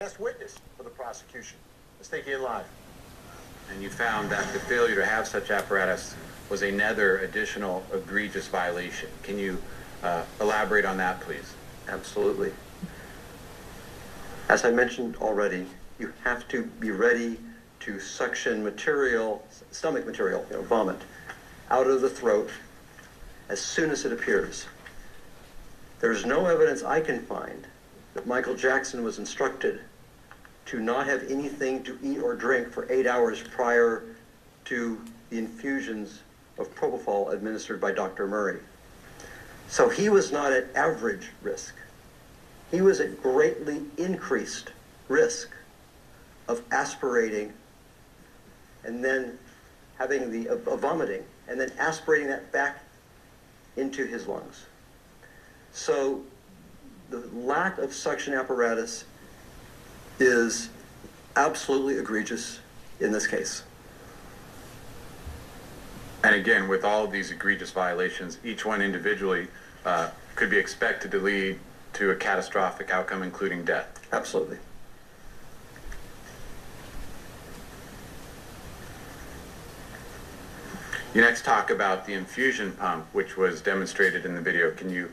Best witness for the prosecution. Let's take you in live. And you found that the failure to have such apparatus was another additional egregious violation. Can you elaborate on that, please? Absolutely. As I mentioned already, you have to be ready to suction material, stomach material, vomit, out of the throat as soon as it appears. There is no evidence I can find that Michael Jackson was instructed to not have anything to eat or drink for 8 hours prior to the infusions of propofol administered by Dr. Murray. So he was not at average risk. He was at greatly increased risk of aspirating and then having the vomiting and then aspirating that back into his lungs. So the lack of suction apparatus is absolutely egregious in this case. And again, with all of these egregious violations, each one individually could be expected to lead to a catastrophic outcome, including death. Absolutely. You next talk about the infusion pump, which was demonstrated in the video. Can you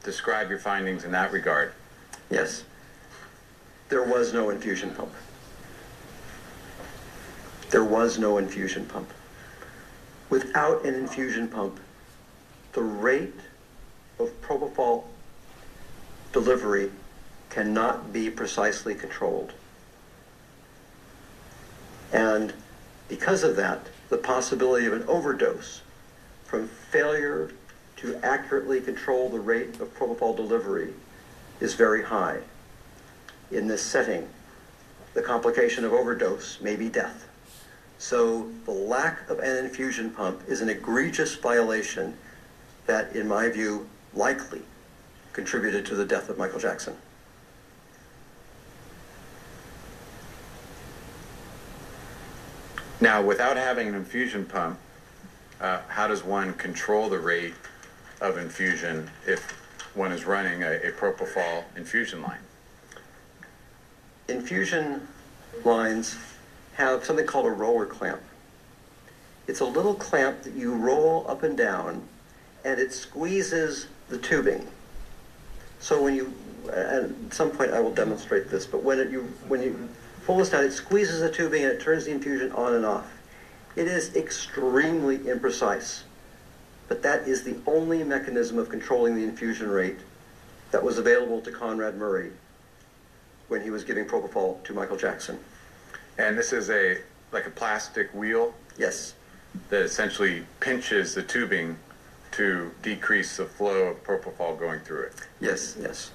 describe your findings in that regard? Yes. There was no infusion pump. There was no infusion pump. Without an infusion pump, the rate of propofol delivery cannot be precisely controlled. And because of that, the possibility of an overdose from failure to accurately control the rate of propofol delivery is very high. In this setting, the complication of overdose may be death. So the lack of an infusion pump is an egregious violation that, in my view, likely contributed to the death of Michael Jackson. Now, without having an infusion pump, how does one control the rate of infusion if one is running a propofol infusion line? Infusion lines have something called a roller clamp. It's a little clamp that you roll up and down, and it squeezes the tubing. So when you, at some point I will demonstrate this, but when you pull this down, it squeezes the tubing and it turns the infusion on and off. It is extremely imprecise, but that is the only mechanism of controlling the infusion rate that was available to Conrad Murray when he was giving propofol to Michael Jackson. And this is like a plastic wheel? Yes. That essentially pinches the tubing to decrease the flow of propofol going through it. Yes, yes.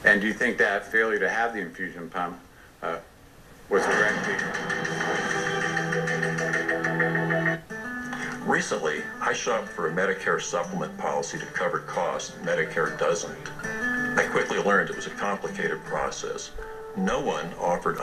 And do you think that failure to have the infusion pump was directly... Recently, I shopped for a Medicare supplement policy to cover costs Medicare doesn't. I quickly learned it was a complicated process. No one offered